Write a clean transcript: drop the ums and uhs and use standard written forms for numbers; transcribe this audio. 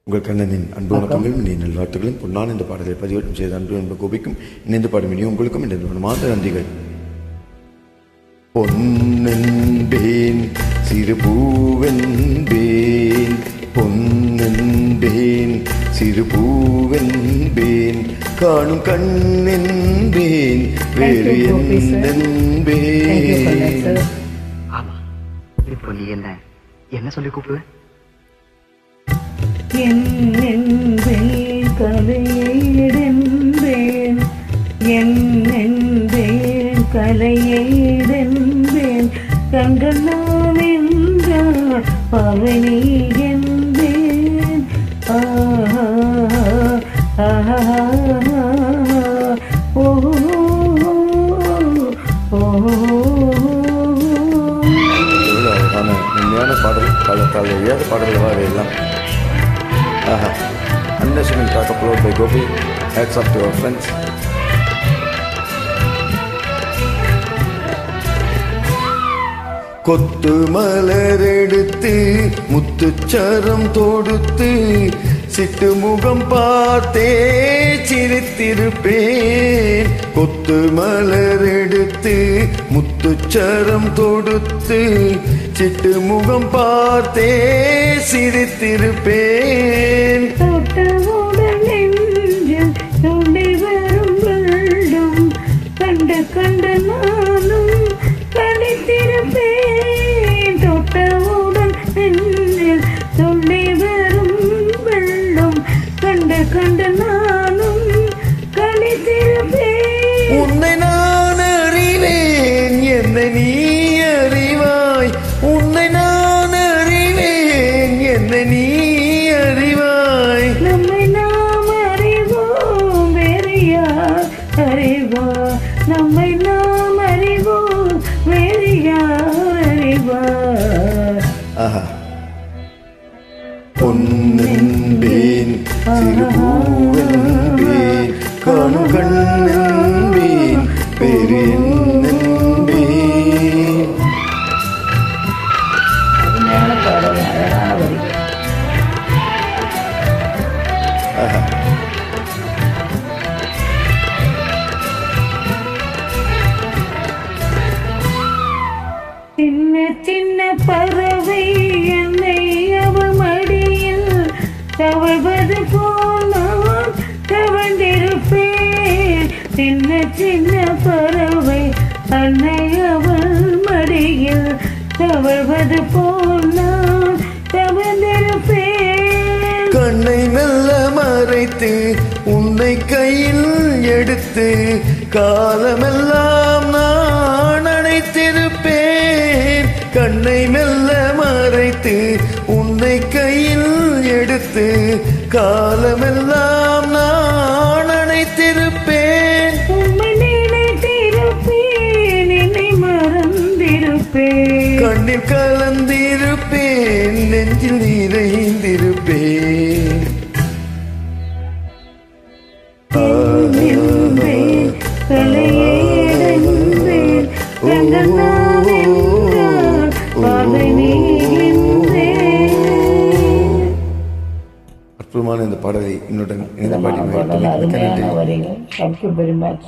உங்கள் கண்ணனின் அன்பு வணக்கங்களும் நீ நல்வாழ்த்துகளும் பொன்னான இந்த பாடலை பதிவேற்றம் செய்த அன்பு என்ப கோபிக்கும் இணைந்து பாடும் இனி உங்களுக்கும் இந்த மாத நன்றிகள். பொன்னென்பேன் சிறு பூவென்பேன், பொன்னென்பேன் சிறு பூவென்பேன், காணும் கண்ணென்பேன் வேறு என்பேன். ஆமா, இப்போ நீ என்ன சொல்லி கூப்பிடுவ? என்னென்பேன் கலையென்பேன், என்னென்பேன் கலையென்பேன், கண்டெல்லாம் என்றால் பவனி என்பேன். ஆஹா ஆஹா ஓ அழகான உண்மையான பாடல், காலத்தால் எழுதிய பாடல்களாக அவையெல்லாம். Unnecessary track upload by Gopi. Hats off to our friends. கொத்து மலரெடுத்து முத்துச்சரம் தொடுத்து சிட்டு முகம் பார்த்தே சிரித்திருப்பேன். கொத்து மலரெடுத்து முத்துச்சரம் தொடுத்து சிட்டு முகம் பார்த்தே சிரித்திருப்பேன். தொட்டவுடன் நெஞ்சில் துளி வரும் வெள்ளம் கண்டு கண்டு நானும் கழித்திருப்பேன். தொட்டவுடன் நெஞ்சில் துளி வரும் வெள்ளம் கண்டு கண்டு நானும் கழித்திருப்பேன். உன்னை நான் அறிவேன், என்னை நீ அறிவாய். உன்னை நான் அறிவேன், என்னை நீ அறிவாய். நம்மை நாம் அறிவோம், வேறு யார் அறிவார்? நம்மை நாம் அறிவோம், வேறு யார் அறிவார்? பொன்னென்பேன் சிறு பூவென்பேன், காணும் கண்ணென்பேன் வேறு என்பேன். அருமையான பாடல், அழகான வரி. சின்ன சின்ன பறவை என்னை அவள் மடியில் தவழ்வது போல் நான் தவழ்ந்திருப்பேன். சின்ன சின்ன பறவை அன்னை அவள் மடியில் தவழ்வது போல் நான் தவழ்ந்திருப்பேன். கண்ணை மெல்ல மறைத்து உன்னை கையில் எடுத்து காலமெல்லாம் நான் அணைத்திருப்பேன். கண்ணை மெல்ல மறைத்து உன்னை கையில் எடுத்து காலமெல்லாம் நான் அணைத்திருப்பேன். உம்மை நினைத்திருப்பேன், என்னை மறந்திருப்பேன். கண்ணில் கலந்திருப்பேன், நெஞ்சில் நிறைந்திருப்பேன். என்பேன் கலையென்பேன், கண்டெல்லாம் என்றால் பவனி என்பேன். அற்புதமான இந்த பாடலை என்னுடன் இணைந்த பாடி அருமையான வரிகள். Thank you very much.